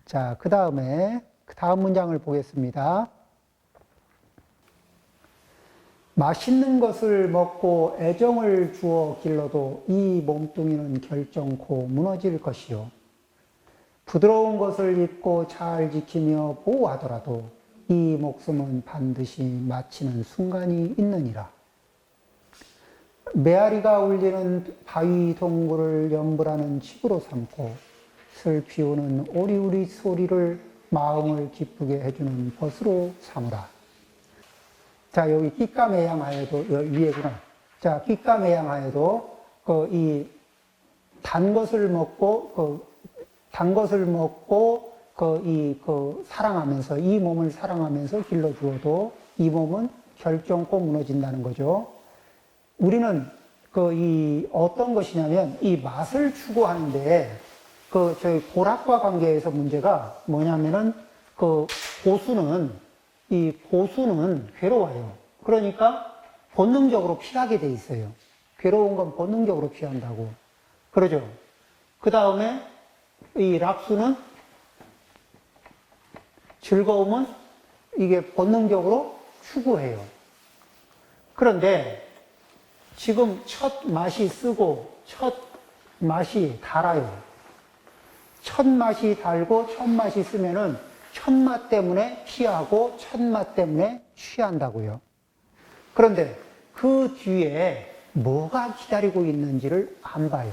자, 그 다음 문장을 보겠습니다. 맛있는 것을 먹고 애정을 주어 길러도 이 몸뚱이는 결정코 무너질 것이요. 부드러운 것을 입고 잘 지키며 보호하더라도 이 목숨은 반드시 마치는 순간이 있느니라. 메아리가 울리는 바위 동굴을 연불하는 칩으로 삼고 슬피 우는 오리우리 소리를 마음을 기쁘게 해주는 벗으로 삼으라. 자, 여기 깃가매양하여도 위에구나. 자, 깃가매양하여도 이 단 것을 먹고 사랑하면서 이 몸을 사랑하면서 길러주어도 이 몸은 결정코 무너진다는 거죠. 우리는 이 어떤 것이냐면 이 맛을 추구하는데 저희 보락과 관계에서 문제가 뭐냐면은 보수는 괴로워요. 그러니까 본능적으로 피하게 돼 있어요. 괴로운 건 본능적으로 피한다고. 그러죠. 그 다음에 이 락수는 즐거움은 이게 본능적으로 추구해요. 그런데 지금 첫 맛이 쓰고 첫 맛이 달아요. 첫 맛이 달고 첫 맛이 쓰면은 첫 맛 때문에 피하고 첫 맛 때문에 취한다고요. 그런데 그 뒤에 뭐가 기다리고 있는지를 안 봐요.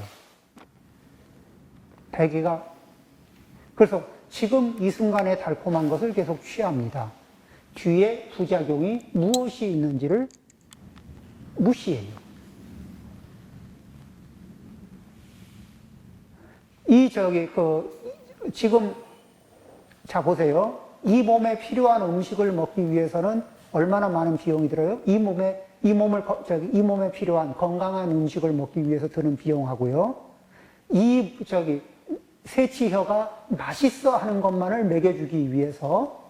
대기가. 그래서 지금 이 순간에 달콤한 것을 계속 취합니다. 뒤에 부작용이 무엇이 있는지를 무시해요. 지금, 자, 보세요. 이 몸에 필요한 음식을 먹기 위해서는 얼마나 많은 비용이 들어요? 이 몸에 필요한 건강한 음식을 먹기 위해서 드는 비용하고요. 새치혀가 맛있어 하는 것만을 먹여주기 위해서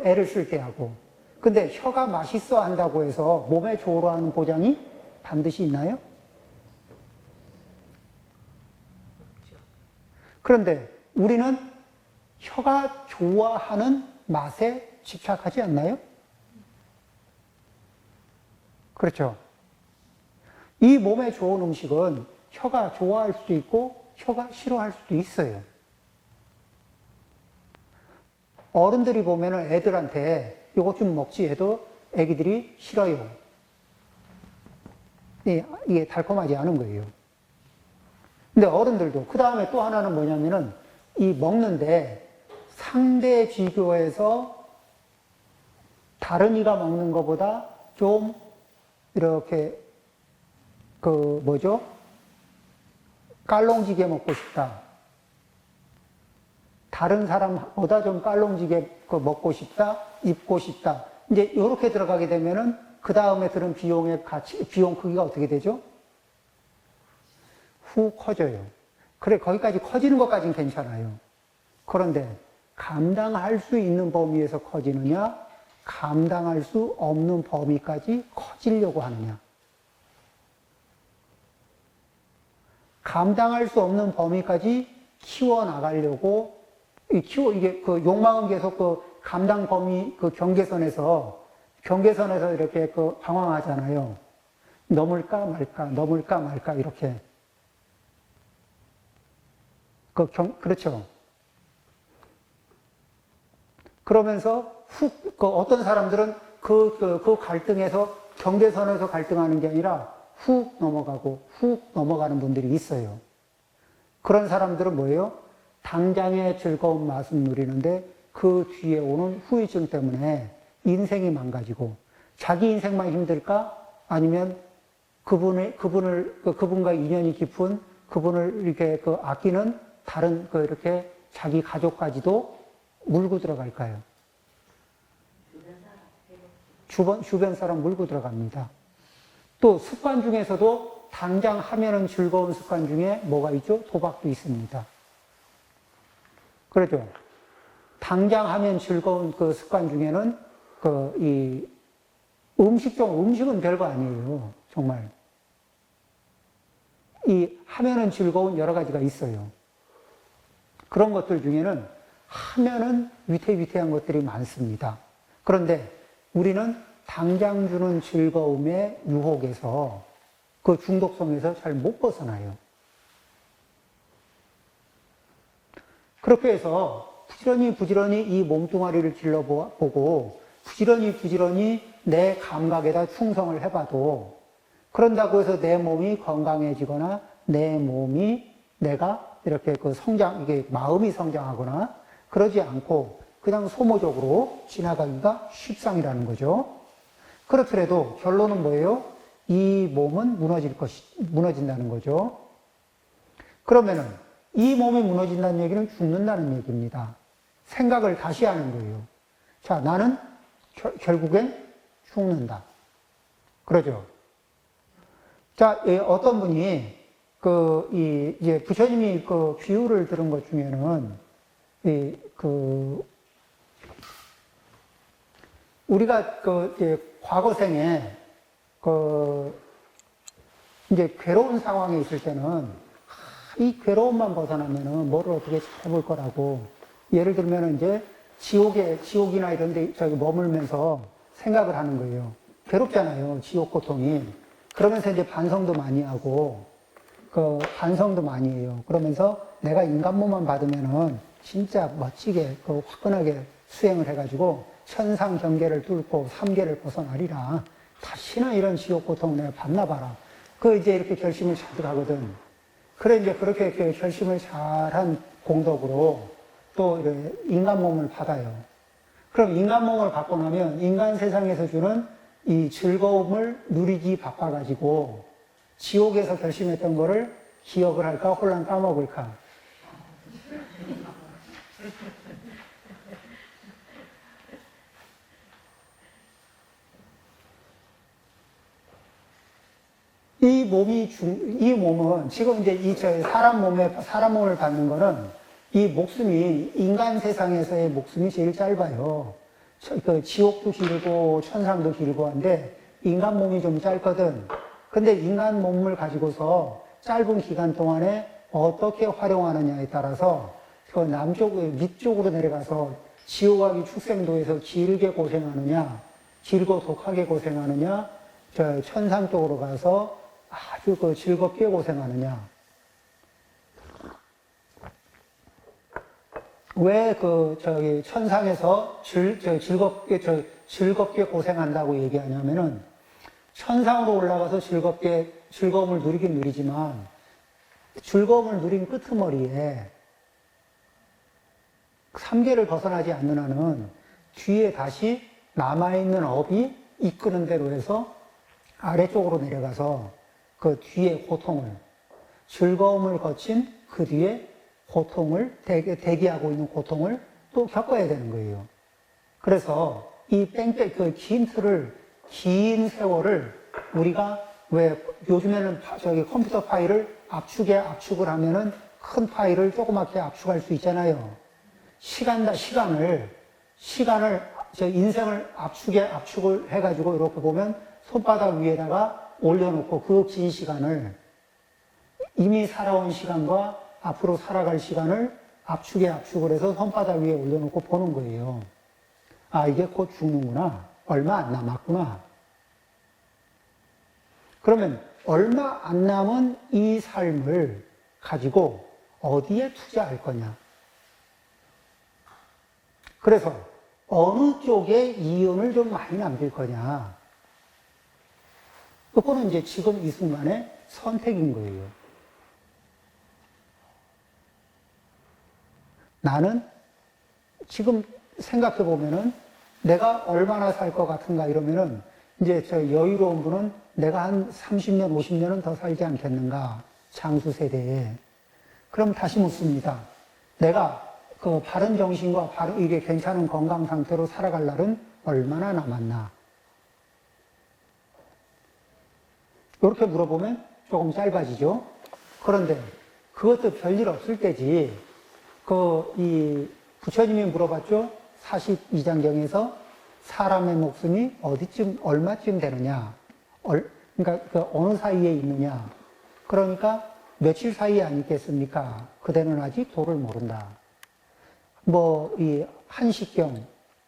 애를 쓸 때 하고. 근데 혀가 맛있어 한다고 해서 몸에 좋으라 하는 보장이 반드시 있나요? 그런데 우리는 혀가 좋아하는 맛에 집착하지 않나요? 그렇죠. 이 몸에 좋은 음식은 혀가 좋아할 수도 있고 혀가 싫어할 수도 있어요. 어른들이 보면은 애들한테 이것 좀 먹지 해도 애기들이 싫어요. 이게 달콤하지 않은 거예요. 근데 어른들도, 그 다음에 또 하나는 뭐냐면은, 이 먹는데 상대 비교해서 다른 이가 먹는 것보다 좀 이렇게, 깔롱지게 먹고 싶다. 다른 사람보다 좀 깔롱지게 먹고 싶다, 입고 싶다. 이제 이렇게 들어가게 되면은 그 다음에 드는 비용 크기가 어떻게 되죠? 후 커져요. 그래, 거기까지 커지는 것까지는 괜찮아요. 그런데 감당할 수 있는 범위에서 커지느냐, 감당할 수 없는 범위까지 커지려고 하느냐. 감당할 수 없는 범위까지 키워나가려고, 욕망은 계속 감당 범위, 경계선에서 이렇게 방황하잖아요. 넘을까 말까, 이렇게. 그렇죠. 그러면서 어떤 사람들은 그 갈등에서, 경계선에서 갈등하는 게 아니라 훅 넘어가는 분들이 있어요. 그런 사람들은 뭐예요? 당장의 즐거운 맛은 누리는데 그 뒤에 오는 후유증 때문에 인생이 망가지고, 자기 인생만 힘들까? 아니면 그분과 인연이 깊은 그분을 이렇게 아끼는 다른 이렇게 자기 가족까지도 물고 들어갈까요? 주변 사람 물고 들어갑니다. 또 습관 중에서도 당장 하면은 즐거운 습관 중에 뭐가 있죠? 도박도 있습니다. 그렇죠? 당장 하면 즐거운 그 습관 중에는 이 음식은 별거 아니에요. 정말. 이 하면은 즐거운 여러 가지가 있어요. 그런 것들 중에는 하면은 위태위태한 것들이 많습니다. 그런데 우리는 당장 주는 즐거움의 유혹에서 그 중독성에서 잘 못 벗어나요. 그렇게 해서 부지런히 이 몸뚱아리를 질러보고 부지런히 내 감각에다 충성을 해봐도 그런다고 해서 내 몸이 건강해지거나 내 몸이 내가 이렇게 이게 마음이 성장하거나 그러지 않고 그냥 소모적으로 지나가기가 쉽상이라는 거죠. 그렇더라도 결론은 뭐예요? 이 몸은 무너진다는 거죠. 그러면은 이 몸이 무너진다는 얘기는 죽는다는 얘기입니다. 생각을 다시 하는 거예요. 자, 나는 결국엔 죽는다. 그러죠. 자, 어떤 분이 이제 부처님이 비유를 들은 것 중에는 우리가 과거생에 이제 괴로운 상황에 있을 때는 이 괴로움만 벗어나면은 뭐를 어떻게 잘해볼 거라고 예를 들면 이제 지옥이나 이런 데 머물면서 생각을 하는 거예요. 괴롭잖아요. 지옥 고통이. 그러면서 이제 반성도 많이 하고 반성도 많이 해요. 그러면서 내가 인간 몸만 받으면은 진짜 멋지게 화끈하게 수행을 해가지고 천상 경계를 뚫고 삼계를 벗어나리라. 다시는 이런 지옥 고통을 내가 받나 봐라. 이제 이렇게 결심을 자주 하거든. 그래 이제 그렇게 결심을 잘한 공덕으로 또 인간 몸을 받아요. 그럼 인간 몸을 받고 나면 인간 세상에서 주는 이 즐거움을 누리기 바빠가지고 지옥에서 결심했던 거를 기억을 할까 홀랑 까먹을까. 이 몸은 지금 이제 사람 몸을 받는 거는 이 목숨이 인간 세상에서의 목숨이 제일 짧아요. 지옥도 길고 천상도 길고 한데 인간 몸이 좀 짧거든. 근데 인간 몸을 가지고서 짧은 기간 동안에 어떻게 활용하느냐에 따라서 밑쪽으로 내려가서 지옥하기 축생도에서 길게 고생하느냐, 길고 독하게 고생하느냐, 천상 쪽으로 가서 아주 즐겁게 고생하느냐. 왜 천상에서 즐겁게 고생한다고 얘기하냐면은 천상으로 올라가서 즐거움을 누리긴 누리지만 즐거움을 누린 끄트머리에 삼계를 벗어나지 않는 한은 뒤에 다시 남아있는 업이 이끄는 대로 해서 아래쪽으로 내려가서 그 뒤에 고통을, 즐거움을 거친 그 뒤에 고통을, 대기하고 있는 고통을 또 겪어야 되는 거예요. 그래서 이 긴 세월을 우리가 왜 요즘에는 컴퓨터 파일을 압축을 하면은 큰 파일을 조그맣게 압축할 수 있잖아요. 인생을 압축을 해가지고 이렇게 보면 손바닥 위에다가 올려놓고 그 긴 시간을 이미 살아온 시간과 앞으로 살아갈 시간을 압축을 해서 손바닥 위에 올려놓고 보는 거예요. 아, 이게 곧 죽는구나. 얼마 안 남았구나. 그러면 얼마 안 남은 이 삶을 가지고 어디에 투자할 거냐. 그래서 어느 쪽에 이윤을 좀 많이 남길 거냐. 그거는 이제 지금 이 순간의 선택인 거예요. 나는 지금 생각해 보면은 내가 얼마나 살 것 같은가 이러면은 이제 여유로운 분은 내가 한 30년, 50년은 더 살지 않겠는가. 장수 세대에. 그럼 다시 묻습니다. 내가 바른 정신과 이게 괜찮은 건강 상태로 살아갈 날은 얼마나 남았나? 이렇게 물어보면 조금 짧아지죠? 그런데 그것도 별일 없을 때지. 이 부처님이 물어봤죠? 42장경에서 사람의 목숨이 얼마쯤 되느냐? 그러니까 어느 사이에 있느냐? 그러니까 며칠 사이에 아니겠습니까? 그대는 아직 도를 모른다. 뭐, 이, 한식경,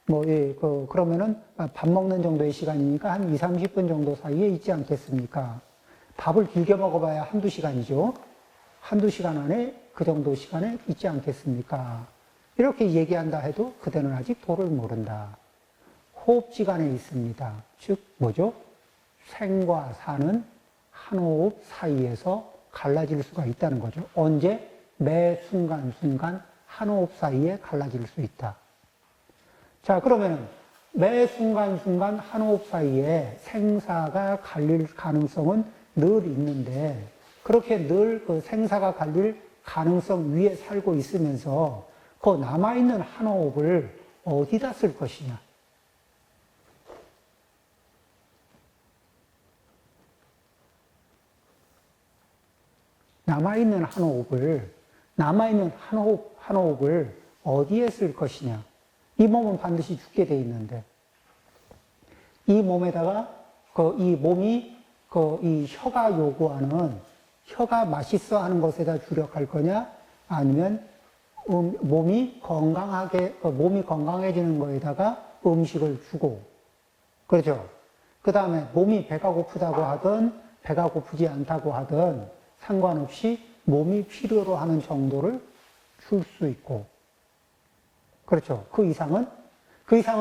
뭐, 예, 그러면은 밥 먹는 정도의 시간이니까 한 2, 30분 정도 사이에 있지 않겠습니까? 밥을 길게 먹어봐야 한두 시간이죠. 한두 시간 안에 그 정도 시간에 있지 않겠습니까? 이렇게 얘기한다 해도 그대는 아직 도를 모른다. 호흡지간에 있습니다. 즉, 뭐죠? 생과 사는 한 호흡 사이에서 갈라질 수가 있다는 거죠. 언제? 매 순간순간 한 호흡 사이에 갈라질 수 있다. 자, 그러면은 매 순간순간 한 호흡 사이에 생사가 갈릴 가능성은 늘 있는데, 그렇게 늘 그 생사가 갈릴 가능성 위에 살고 있으면서 그 남아있는 한 호흡을 어디다 쓸 것이냐. 남아있는 한 호흡을 어디에 쓸 것이냐. 이 몸은 반드시 죽게 돼 있는데, 이 몸에다가, 이 몸이, 이 혀가 요구하는, 혀가 맛있어 하는 것에다 주력할 거냐, 아니면, 몸이 건강해지는 거에다가 음식을 주고, 그렇죠? 그 다음에 몸이 배가 고프다고 하든, 배가 고프지 않다고 하든, 상관없이 몸이 필요로 하는 정도를 줄 수 있고, 그렇죠. 그 이상은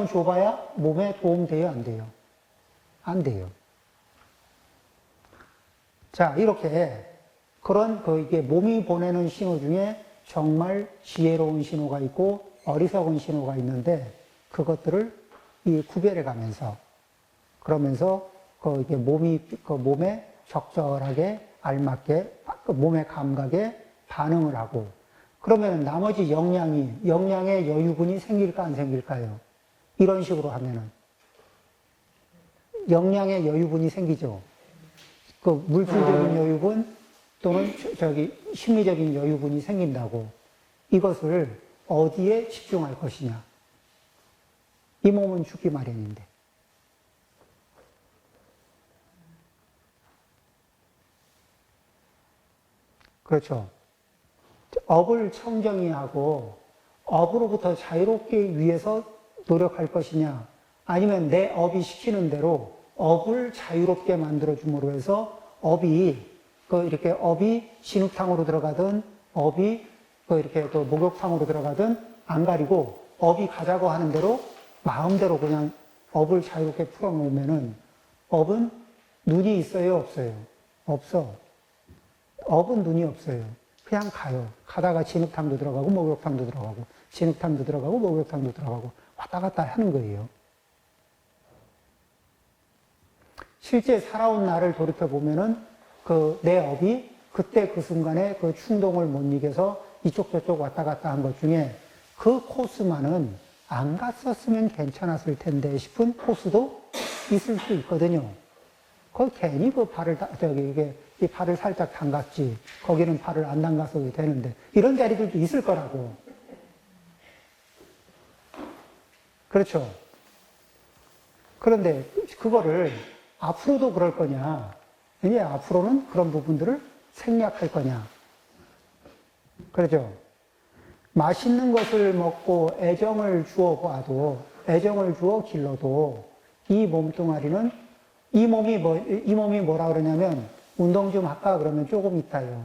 줘봐야 몸에 도움돼요, 안 돼요? 안 돼요. 자, 이렇게 그런 이게 몸이 보내는 신호 중에 정말 지혜로운 신호가 있고 어리석은 신호가 있는데 그것들을 구별해 가면서 그러면서 이게 몸에 적절하게 알맞게 몸의 감각에 반응을 하고 그러면 나머지 영양의 여유분이 생길까 안 생길까요? 이런 식으로 하면은 영양의 여유분이 생기죠. 그 물질적인 여유분 또는 심리적인 여유분이 생긴다고. 이것을 어디에 집중할 것이냐. 이 몸은 죽기 마련인데. 그렇죠. 업을 청정히 하고 업으로부터 자유롭게 위해서 노력할 것이냐, 아니면 내 업이 시키는 대로 업을 자유롭게 만들어줌으로 해서 업이 진흙탕으로 들어가든 업이 이렇게 또 목욕탕으로 들어가든 안 가리고 업이 가자고 하는 대로 마음대로 그냥 업을 자유롭게 풀어놓으면은 업은 눈이 있어요, 없어요? 없어. 업은 눈이 없어요. 그냥 가요. 가다가 진흙탕도 들어가고 목욕탕도 들어가고 진흙탕도 들어가고 목욕탕도 들어가고 왔다 갔다 하는 거예요. 실제 살아온 나를 돌이켜보면은 내 업이 그때 그 순간에 그 충동을 못 이겨서 이쪽 저쪽 왔다 갔다 한 것 중에 그 코스만은 안 갔었으면 괜찮았을 텐데 싶은 코스도 있을 수 있거든요. 괜히 이 발을 살짝 담갔지. 거기는 발을 안 담갔어도 되는데. 이런 자리들도 있을 거라고. 그렇죠. 그런데 그거를 앞으로도 그럴 거냐. 이제 앞으로는 그런 부분들을 생략할 거냐. 그렇죠. 맛있는 것을 먹고 애정을 주어 길러도 이 몸뚱아리는 이 몸이 뭐라 그러냐면 운동 좀 할까? 그러면 조금 있다요.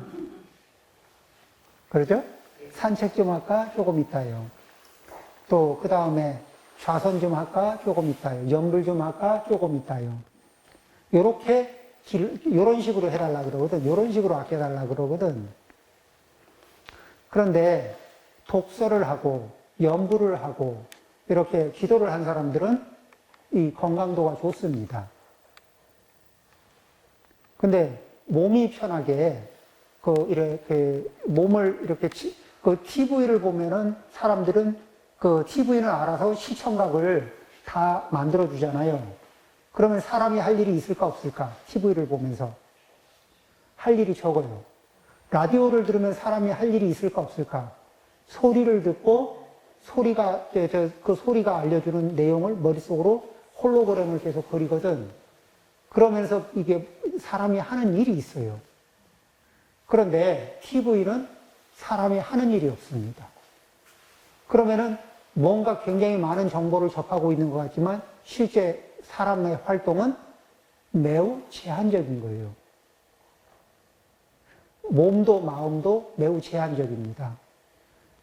그렇죠? 산책 좀 할까? 조금 있다요. 또 그 다음에 좌선 좀 할까? 조금 있다요. 연글 좀 할까? 조금 있다요. 요런 식으로 해달라 그러거든. 요런 식으로 아껴달라 그러거든. 그런데 독서를 하고 연구를 하고 이렇게 기도를 한 사람들은 이 건강도가 좋습니다. 근데 몸이 편하게 몸을 이렇게 TV를 보면은 사람들은 TV는 알아서 시청각을 다 만들어 주잖아요. 그러면 사람이 할 일이 있을까 없을까? TV를 보면서 할 일이 적어요. 라디오를 들으면 사람이 할 일이 있을까 없을까? 소리를 듣고 그 소리가 알려주는 내용을 머릿속으로 홀로그램을 계속 그리거든. 그러면서 이게 사람이 하는 일이 있어요. 그런데 TV는 사람이 하는 일이 없습니다. 그러면은 뭔가 굉장히 많은 정보를 접하고 있는 것 같지만 실제 사람의 활동은 매우 제한적인 거예요. 몸도 마음도 매우 제한적입니다.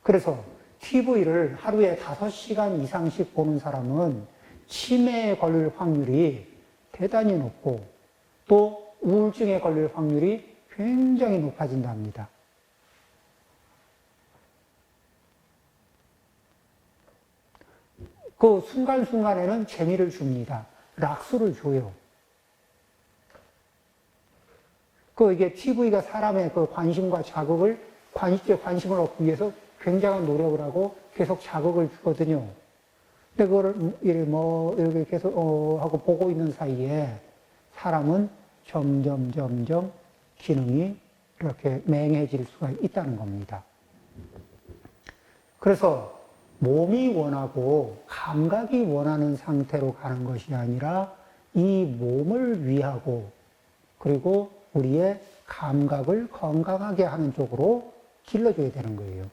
그래서 TV를 하루에 5시간 이상씩 보는 사람은 치매에 걸릴 확률이 대단히 높고 또 우울증에 걸릴 확률이 굉장히 높아진답니다. 그 순간순간에는 재미를 줍니다. 락수를 줘요. 이게 TV가 사람의 그 관심과 자극을, 관심을 얻기 위해서 굉장한 노력을 하고 계속 자극을 주거든요. 근데 그거를 이렇게 계속, 하고 보고 있는 사이에 사람은 점점 기능이 이렇게 맹해질 수가 있다는 겁니다. 그래서 몸이 원하고 감각이 원하는 상태로 가는 것이 아니라 이 몸을 위하고 그리고 우리의 감각을 건강하게 하는 쪽으로 길러줘야 되는 거예요.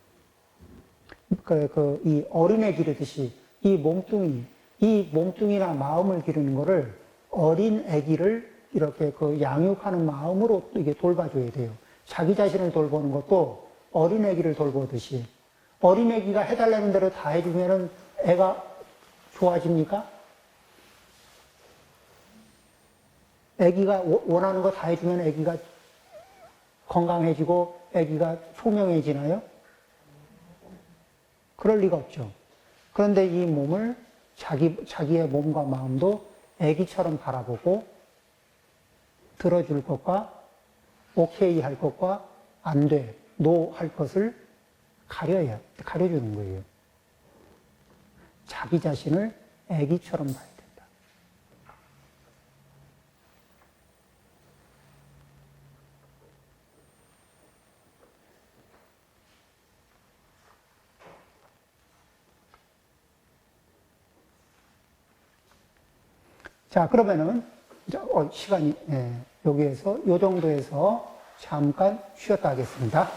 이 어린애 기르듯이 이 몸뚱이나 마음을 기르는 거를 어린 아기를 이렇게 양육하는 마음으로 이게 돌봐줘야 돼요. 자기 자신을 돌보는 것도 어린 아기를 돌보듯이 어린 아기가 해달라는 대로 다 해주면은 애가 좋아집니까? 아기가 원하는 거 다 해주면 아기가 건강해지고 아기가 총명해지나요? 그럴 리가 없죠. 그런데 이 몸을 자기의 몸과 마음도 아기처럼 바라보고 들어줄 것과 오케이 할 것과 안 돼, 노 할 것을 가려주는 거예요. 자기 자신을 아기처럼 봐야 된다. 자, 그러면은 시간이 여기에서 요 정도에서 잠깐 쉬었다 하겠습니다.